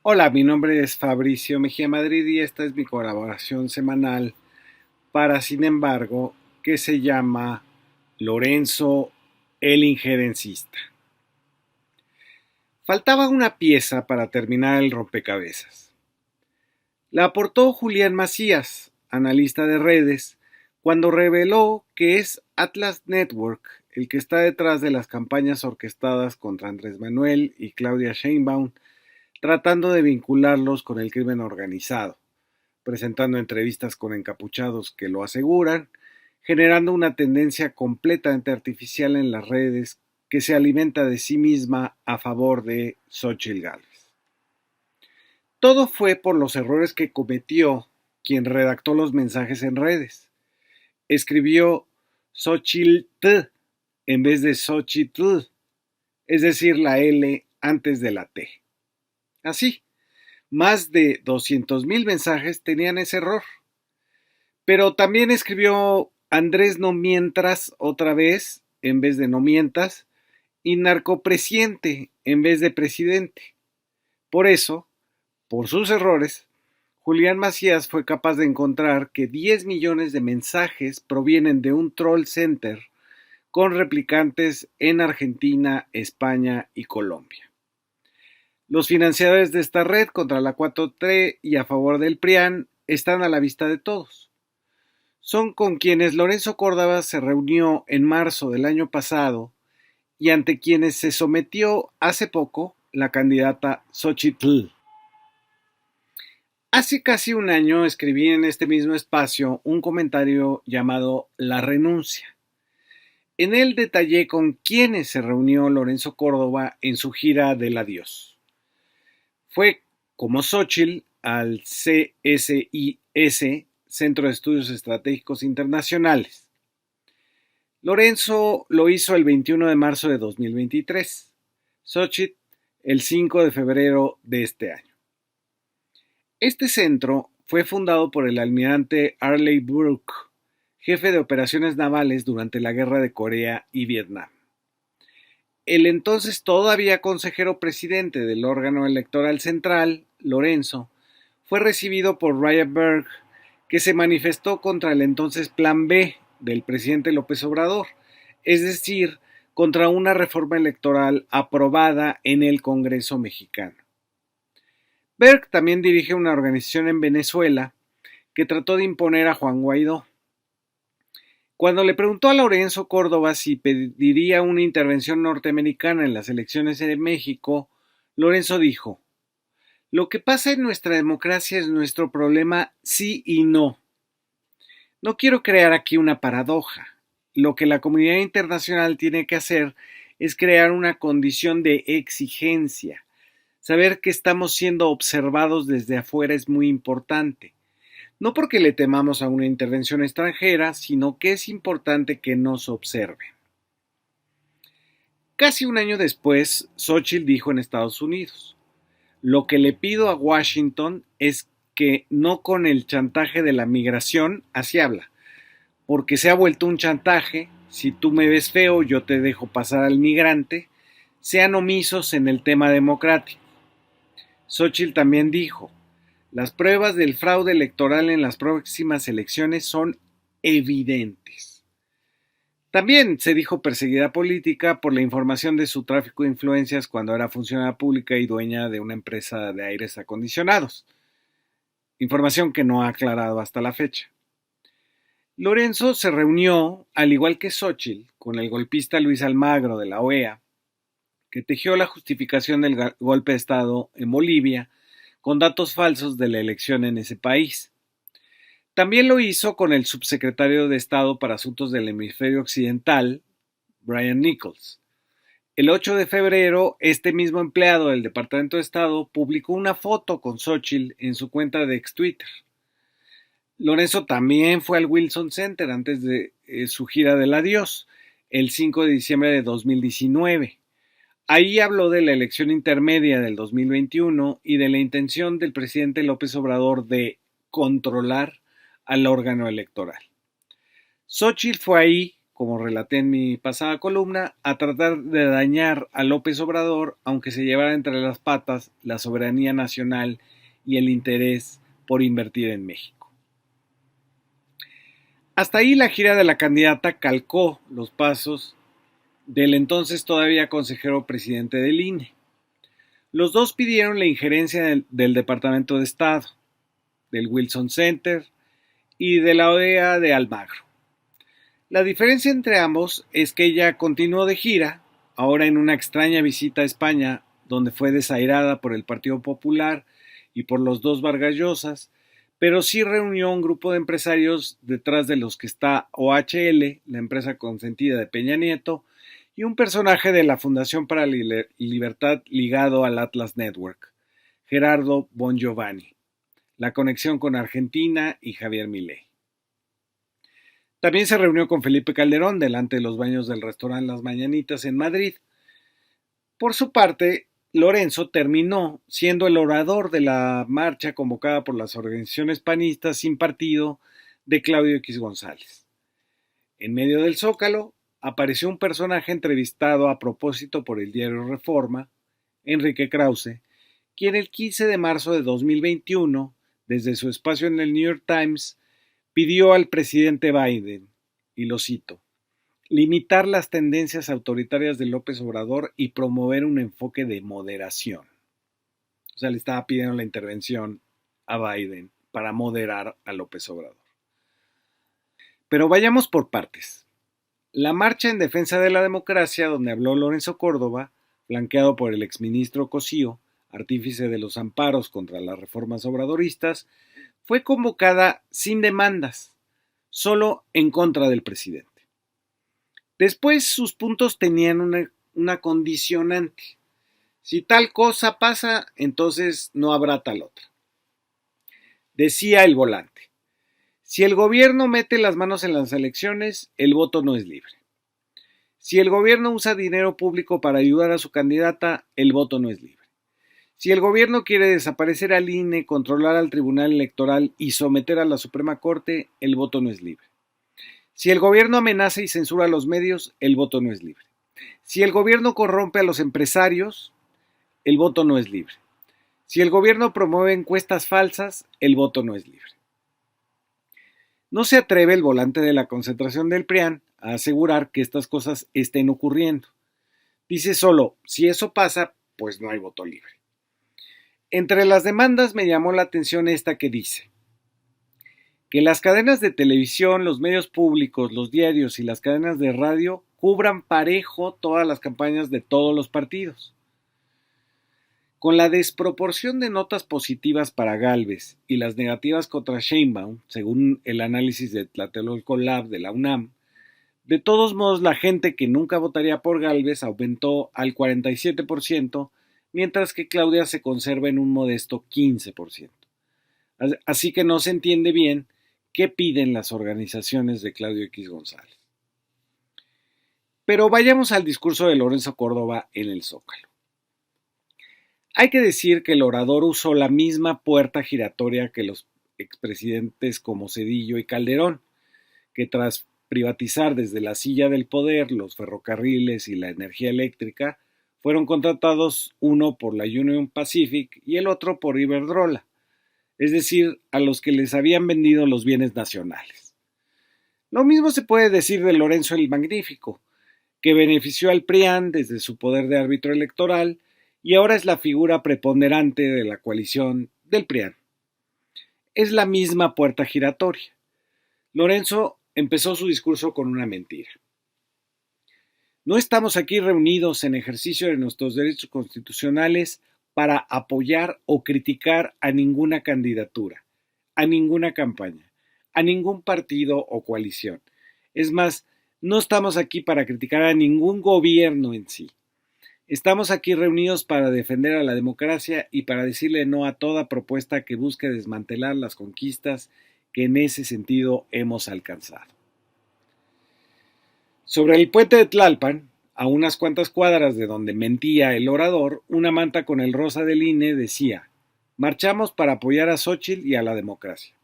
Hola, mi nombre es Fabricio Mejía Madrid y esta es mi colaboración semanal para Sin embargo, que se llama Lorenzo el Injerencista. Faltaba una pieza para terminar el rompecabezas. La aportó Julián Macías, analista de redes, cuando reveló que es Atlas Network el que está detrás de las campañas orquestadas contra Andrés Manuel y Claudia Sheinbaum, tratando de vincularlos con el crimen organizado, presentando entrevistas con encapuchados que lo aseguran, generando una tendencia completamente artificial en las redes que se alimenta de sí misma a favor de Xóchitl Gálvez. Todo fue por los errores que cometió quien redactó los mensajes en redes. Escribió Xochitl en vez de Xochitl, es decir, la L antes de la T. Así, más de 200,000 mensajes tenían ese error. Pero también escribió Andrés no mientras otra vez, en vez de no mientas, y narcopresiente en vez de presidente. Por eso, por sus errores, Julián Macías fue capaz de encontrar que 10 millones de mensajes provienen de un troll center con replicantes en Argentina, España y Colombia. Los financiadores de esta red contra la 4T y a favor del PRIAN están a la vista de todos. Son con quienes Lorenzo Córdoba se reunió en marzo del año pasado y ante quienes se sometió hace poco la candidata Xochitl. Hace casi un año escribí en este mismo espacio un comentario llamado La renuncia. En él detallé con quienes se reunió Lorenzo Córdoba en su gira del adiós. Fue como Xochitl al CSIS, Centro de Estudios Estratégicos Internacionales. Lorenzo lo hizo el 21 de marzo de 2023, Xochitl el 5 de febrero de este año. Este centro fue fundado por el almirante Arleigh Burke, jefe de operaciones navales durante la Guerra de Corea y Vietnam. El entonces todavía consejero presidente del órgano electoral central, Lorenzo, fue recibido por Ryan Berg, que se manifestó contra el entonces Plan B del presidente López Obrador, es decir, contra una reforma electoral aprobada en el Congreso mexicano. Berg también dirige una organización en Venezuela que trató de imponer a Juan Guaidó. Cuando le preguntó a Lorenzo Córdoba si pediría una intervención norteamericana en las elecciones de México, Lorenzo dijo: "Lo que pasa en nuestra democracia es nuestro problema sí y no. No quiero crear aquí una paradoja. Lo que la comunidad internacional tiene que hacer es crear una condición de exigencia. Saber que estamos siendo observados desde afuera es muy importante. No porque le temamos a una intervención extranjera, sino que es importante que nos observen". Casi un año después, Xochitl dijo en Estados Unidos: "Lo que le pido a Washington es que no con el chantaje de la migración", así habla, "porque se ha vuelto un chantaje, si tú me ves feo yo te dejo pasar al migrante, sean omisos en el tema democrático". Xochitl también dijo: "Las pruebas del fraude electoral en las próximas elecciones son evidentes". También se dijo perseguida política por la información de su tráfico de influencias cuando era funcionaria pública y dueña de una empresa de aires acondicionados, información que no ha aclarado hasta la fecha. Lorenzo se reunió, al igual que Xochitl, con el golpista Luis Almagro de la OEA, que tejió la justificación del golpe de Estado en Bolivia con datos falsos de la elección en ese país. También lo hizo con el subsecretario de Estado para Asuntos del Hemisferio Occidental, Brian Nichols. El 8 de febrero, este mismo empleado del Departamento de Estado publicó una foto con Xochitl en su cuenta de ex Twitter. Lorenzo también fue al Wilson Center antes de su gira del adiós, el 5 de diciembre de 2019. Ahí habló de la elección intermedia del 2021 y de la intención del presidente López Obrador de controlar al órgano electoral. Xochitl fue ahí como relaté en mi pasada columna, a tratar de dañar a López Obrador, aunque se llevara entre las patas la soberanía nacional y el interés por invertir en México. Hasta ahí la gira de la candidata calcó los pasos del entonces todavía consejero presidente del INE. Los dos pidieron la injerencia del Departamento de Estado, del Wilson Center y de la OEA de Almagro. La diferencia entre ambos es que ella continuó de gira, ahora en una extraña visita a España, donde fue desairada por el Partido Popular y por los dos Vargas Llosas, pero sí reunió un grupo de empresarios detrás de los que está OHL, la empresa consentida de Peña Nieto, y un personaje de la Fundación para la Libertad ligado al Atlas Network, Gerardo Bongiovanni, la conexión con Argentina y Javier Milei. También se reunió con Felipe Calderón delante de los baños del restaurante Las Mañanitas en Madrid. Por su parte, Lorenzo terminó siendo el orador de la marcha convocada por las organizaciones panistas sin partido de Claudio X González. En medio del Zócalo apareció un personaje entrevistado a propósito por el diario Reforma, Enrique Krause, quien el 15 de marzo de 2021, desde su espacio en el New York Times, pidió al presidente Biden, y lo cito, limitar las tendencias autoritarias de López Obrador y promover un enfoque de moderación. O sea, le estaba pidiendo la intervención a Biden para moderar a López Obrador. Pero vayamos por partes. La marcha en defensa de la democracia, donde habló Lorenzo Córdoba, flanqueado por el exministro Cosío, artífice de los amparos contra las reformas obradoristas, fue convocada sin demandas, solo en contra del presidente. Después sus puntos tenían una condicionante. Si tal cosa pasa, entonces no habrá tal otra. Decía el volante, si el gobierno mete las manos en las elecciones, el voto no es libre. Si el gobierno usa dinero público para ayudar a su candidata, el voto no es libre. Si el gobierno quiere desaparecer al INE, controlar al Tribunal Electoral y someter a la Suprema Corte, el voto no es libre. Si el gobierno amenaza y censura a los medios, el voto no es libre. Si el gobierno corrompe a los empresarios, el voto no es libre. Si el gobierno promueve encuestas falsas, el voto no es libre. No se atreve el volante de la concentración del PRIAN a asegurar que estas cosas estén ocurriendo. Dice solo, si eso pasa, pues no hay voto libre. Entre las demandas me llamó la atención esta que dice que las cadenas de televisión, los medios públicos, los diarios y las cadenas de radio cubran parejo todas las campañas de todos los partidos. Con la desproporción de notas positivas para Gálvez y las negativas contra Sheinbaum, según el análisis de Tlatelolco Lab de la UNAM, de todos modos la gente que nunca votaría por Gálvez aumentó al 47%, mientras que Claudia se conserva en un modesto 15%. Así que no se entiende bien qué piden las organizaciones de Claudio X González. Pero vayamos al discurso de Lorenzo Córdoba en el Zócalo. Hay que decir que el orador usó la misma puerta giratoria que los expresidentes como Zedillo y Calderón, que tras privatizar desde la silla del poder los ferrocarriles y la energía eléctrica, fueron contratados uno por la Union Pacific y el otro por Iberdrola, es decir, a los que les habían vendido los bienes nacionales. Lo mismo se puede decir de Lorenzo el Magnífico, que benefició al PRIAN desde su poder de árbitro electoral y ahora es la figura preponderante de la coalición del PRIAN. Es la misma puerta giratoria. Lorenzo empezó su discurso con una mentira. No estamos aquí reunidos en ejercicio de nuestros derechos constitucionales para apoyar o criticar a ninguna candidatura, a ninguna campaña, a ningún partido o coalición. Es más, no estamos aquí para criticar a ningún gobierno en sí. Estamos aquí reunidos para defender a la democracia y para decirle no a toda propuesta que busque desmantelar las conquistas que en ese sentido hemos alcanzado. Sobre el puente de Tlalpan, a unas cuantas cuadras de donde mentía el orador, una manta con el rosa del INE decía: marchamos para apoyar a Xóchitl y a la democracia.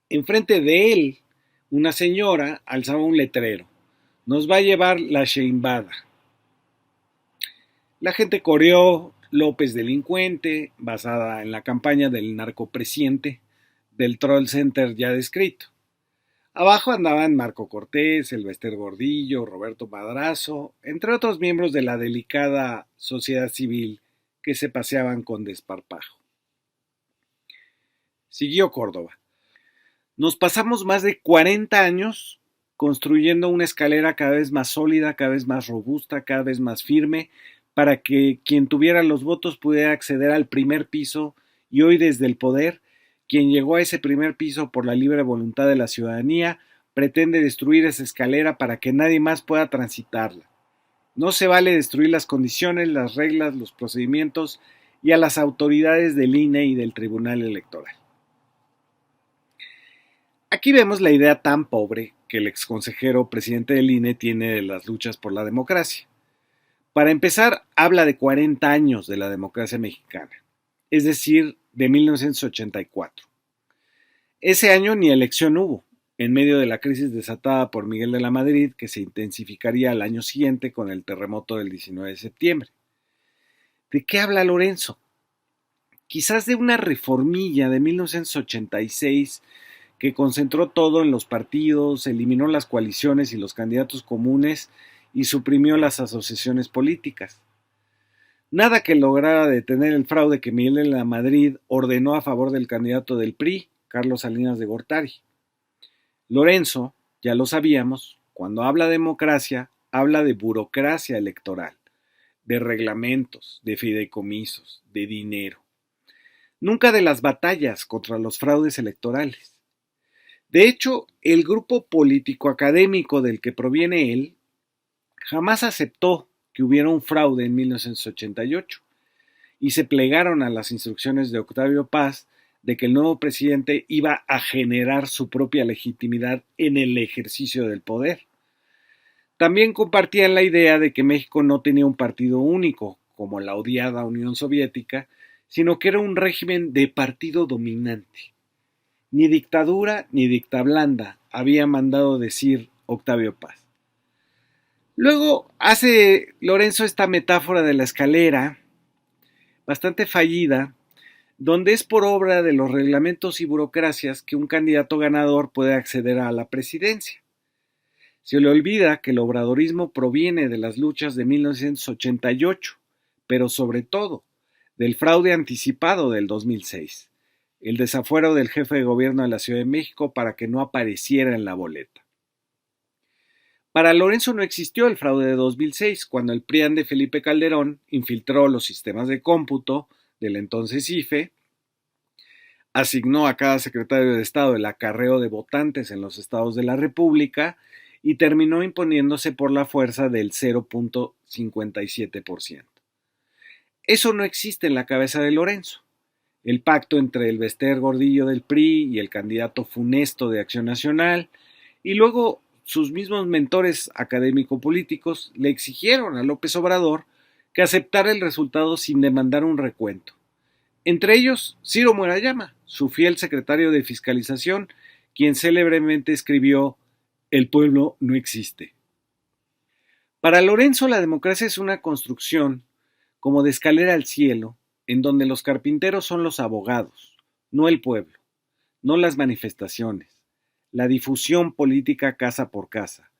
Enfrente de él, Una señora alzaba un letrero: nos va a llevar la Sheinbada. La gente coreó López delincuente, basada en la campaña del narcopresidente del Troll Center ya descrito. Abajo andaban Marco Cortés, Elvester Gordillo, Roberto Madrazo, entre otros miembros de la delicada sociedad civil que se paseaban con desparpajo. Siguió Córdoba. Nos pasamos más de 40 años construyendo una escalera cada vez más sólida, cada vez más robusta, cada vez más firme, para que quien tuviera los votos pudiera acceder al primer piso, y hoy desde el poder, quien llegó a ese primer piso por la libre voluntad de la ciudadanía, pretende destruir esa escalera para que nadie más pueda transitarla. No se vale destruir las condiciones, las reglas, los procedimientos y a las autoridades del INE y del Tribunal Electoral. Aquí vemos la idea tan pobre que el exconsejero presidente del INE tiene de las luchas por la democracia. Para empezar, habla de 40 años de la democracia mexicana, es decir, de 1984. Ese año ni elección hubo, en medio de la crisis desatada por Miguel de la Madrid, que se intensificaría al año siguiente con el terremoto del 19 de septiembre. ¿De qué habla Lorenzo? Quizás de una reformilla de 1986 que concentró todo en los partidos, eliminó las coaliciones y los candidatos comunes y suprimió las asociaciones políticas. Nada que lograra detener el fraude que Miguel de la Madrid ordenó a favor del candidato del PRI, Carlos Salinas de Gortari. Lorenzo, ya lo sabíamos, cuando habla de democracia, habla de burocracia electoral, de reglamentos, de fideicomisos, de dinero. Nunca de las batallas contra los fraudes electorales. De hecho, el grupo político-académico del que proviene él jamás aceptó que hubiera un fraude en 1988 y se plegaron a las instrucciones de Octavio Paz de que el nuevo presidente iba a generar su propia legitimidad en el ejercicio del poder. También compartían la idea de que México no tenía un partido único, como la odiada Unión Soviética, sino que era un régimen de partido dominante. Ni dictadura ni dictablanda, había mandado decir Octavio Paz. Luego hace Lorenzo esta metáfora de la escalera, bastante fallida, donde es por obra de los reglamentos y burocracias que un candidato ganador puede acceder a la presidencia. Se le olvida que el obradorismo proviene de las luchas de 1988, pero sobre todo del fraude anticipado del 2006, el desafuero del jefe de gobierno de la Ciudad de México para que no apareciera en la boleta. Para Lorenzo no existió el fraude de 2006, cuando el PRIAN de Felipe Calderón infiltró los sistemas de cómputo del entonces IFE, asignó a cada secretario de Estado el acarreo de votantes en los estados de la República y terminó imponiéndose por la fuerza del 0.57%. Eso no existe en la cabeza de Lorenzo. El pacto entre el Elvester Gordillo del PRI y el candidato funesto de Acción Nacional, y luego sus mismos mentores académico-políticos le exigieron a López Obrador que aceptara el resultado sin demandar un recuento. Entre ellos, Ciro Murayama, su fiel secretario de Fiscalización, quien célebremente escribió: "El pueblo no existe". Para Lorenzo, la democracia es una construcción como de escalera al cielo, en donde los carpinteros son los abogados, no el pueblo, no las manifestaciones, la difusión política casa por casa,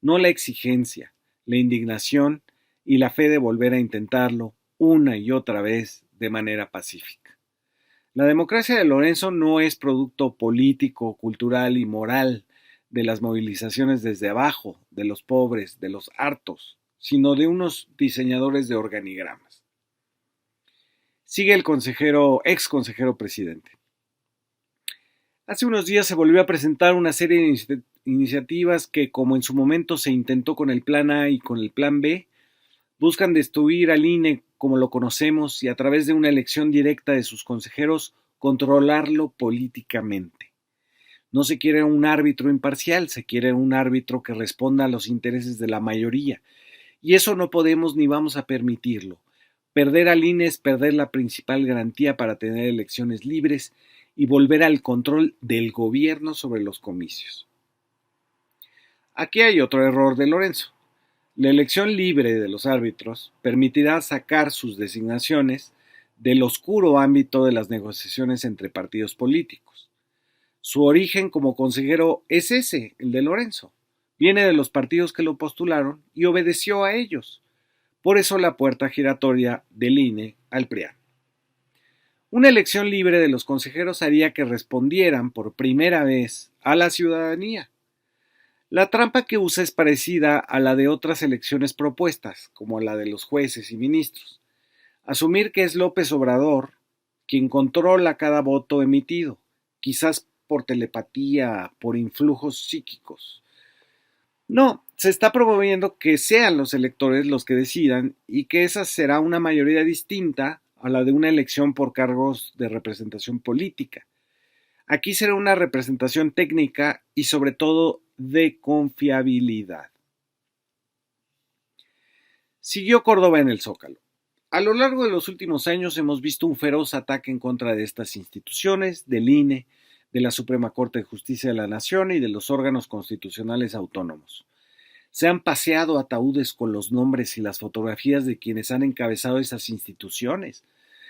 no la exigencia, la indignación y la fe de volver a intentarlo una y otra vez de manera pacífica. La democracia de Lorenzo no es producto político, cultural y moral de las movilizaciones desde abajo, de los pobres, de los hartos, sino de unos diseñadores de organigramas. Sigue el ex consejero presidente. Hace unos días se volvió a presentar una serie de iniciativas que, como en su momento se intentó con el Plan A y con el Plan B, buscan destruir al INE como lo conocemos y a través de una elección directa de sus consejeros controlarlo políticamente. No se quiere un árbitro imparcial, se quiere un árbitro que responda a los intereses de la mayoría, y eso no podemos ni vamos a permitirlo. Perder al INE es perder la principal garantía para tener elecciones libres y volver al control del gobierno sobre los comicios. Aquí hay otro error de Lorenzo. La elección libre de los árbitros permitirá sacar sus designaciones del oscuro ámbito de las negociaciones entre partidos políticos. Su origen como consejero es ese, el de Lorenzo. Viene de los partidos que lo postularon y obedeció a ellos. Por eso la puerta giratoria del INE al PRIAN. Una elección libre de los consejeros haría que respondieran por primera vez a la ciudadanía. La trampa que usa es parecida a la de otras elecciones propuestas, como la de los jueces y ministros. Asumir que es López Obrador quien controla cada voto emitido, quizás por telepatía, por influjos psíquicos. No, se está promoviendo que sean los electores los que decidan y que esa será una mayoría distinta a la de una elección por cargos de representación política. Aquí será una representación técnica y sobre todo de confiabilidad. Siguió Córdoba en el Zócalo. A lo largo de los últimos años hemos visto un feroz ataque en contra de estas instituciones, del INE, de la Suprema Corte de Justicia de la Nación y de los órganos constitucionales autónomos. Se han paseado ataúdes con los nombres y las fotografías de quienes han encabezado esas instituciones.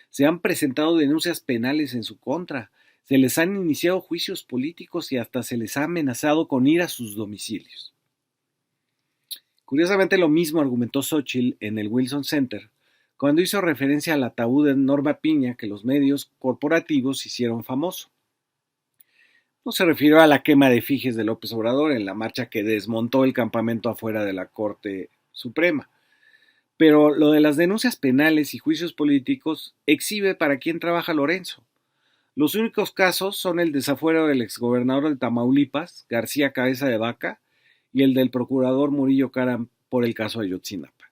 Se han presentado denuncias penales en su contra. Se les han iniciado juicios políticos y hasta se les ha amenazado con ir a sus domicilios. Curiosamente, lo mismo argumentó Xóchitl en el Wilson Center, cuando hizo referencia al ataúd de Norma Piña que los medios corporativos hicieron famoso. No se refirió a la quema de efigies de López Obrador en la marcha que desmontó el campamento afuera de la Corte Suprema. Pero lo de las denuncias penales y juicios políticos exhibe para quién trabaja Lorenzo. Los únicos casos son el desafuero del exgobernador de Tamaulipas, García Cabeza de Vaca, y el del procurador Murillo Karam por el caso Ayotzinapa.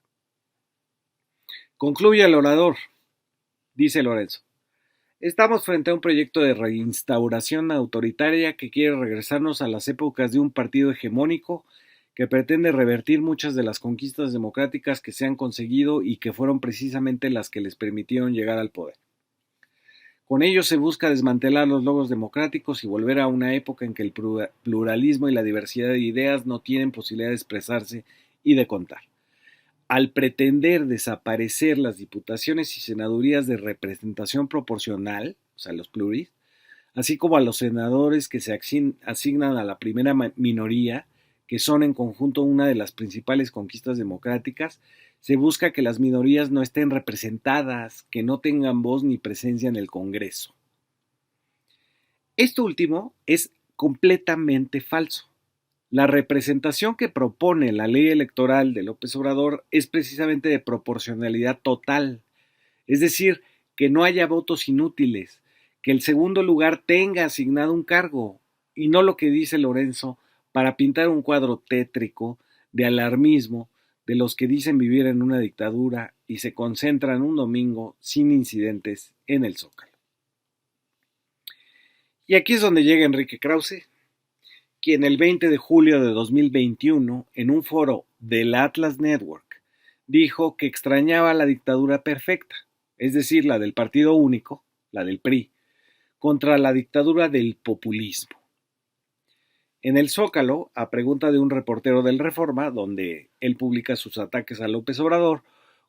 Concluye el orador, dice Lorenzo. Estamos frente a un proyecto de reinstauración autoritaria que quiere regresarnos a las épocas de un partido hegemónico que pretende revertir muchas de las conquistas democráticas que se han conseguido y que fueron precisamente las que les permitieron llegar al poder. Con ello se busca desmantelar los logros democráticos y volver a una época en que el pluralismo y la diversidad de ideas no tienen posibilidad de expresarse y de contar. Al pretender desaparecer las diputaciones y senadurías de representación proporcional, o sea, los pluris, así como a los senadores que se asignan a la primera minoría, que son en conjunto una de las principales conquistas democráticas, se busca que las minorías no estén representadas, que no tengan voz ni presencia en el Congreso. Esto último es completamente falso. La representación que propone la ley electoral de López Obrador es precisamente de proporcionalidad total, es decir, que no haya votos inútiles, que el segundo lugar tenga asignado un cargo, y no lo que dice Lorenzo para pintar un cuadro tétrico de alarmismo de los que dicen vivir en una dictadura y se concentran un domingo sin incidentes en el Zócalo. Y aquí es donde llega Enrique Krause, quien el 20 de julio de 2021, en un foro del Atlas Network, dijo que extrañaba la dictadura perfecta, es decir, la del partido único, la del PRI, contra la dictadura del populismo. En el Zócalo, a pregunta de un reportero del Reforma, donde él publica sus ataques a López Obrador,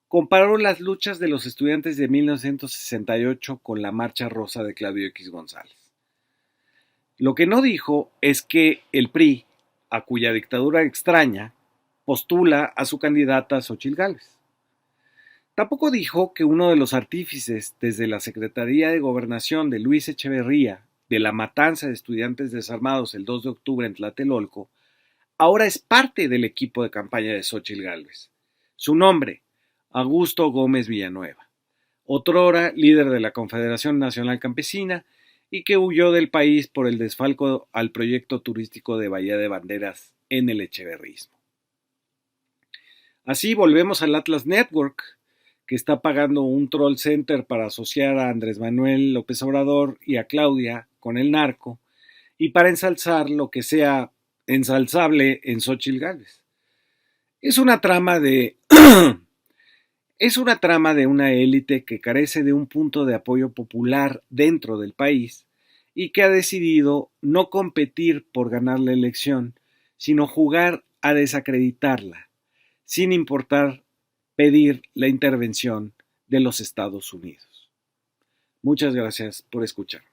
comparó las luchas de los estudiantes de 1968 con la Marcha Rosa de Claudio X González. Lo que no dijo es que el PRI, a cuya dictadura extraña, postula a su candidata Xóchitl Gálvez. Tampoco dijo que uno de los artífices desde la Secretaría de Gobernación de Luis Echeverría de la matanza de estudiantes desarmados el 2 de octubre en Tlatelolco, ahora es parte del equipo de campaña de Xóchitl Gálvez. Su nombre, Augusto Gómez Villanueva, otrora líder de la Confederación Nacional Campesina y que huyó del país por el desfalco al proyecto turístico de Bahía de Banderas en el echeverrismo. Así volvemos al Atlas Network, que está pagando un troll center para asociar a Andrés Manuel López Obrador y a Claudia con el narco y para ensalzar lo que sea ensalzable en Xóchitl Gálvez. Es una trama de una élite que carece de un punto de apoyo popular dentro del país y que ha decidido no competir por ganar la elección, sino jugar a desacreditarla, sin importar pedir la intervención de los Estados Unidos. Muchas gracias por escuchar.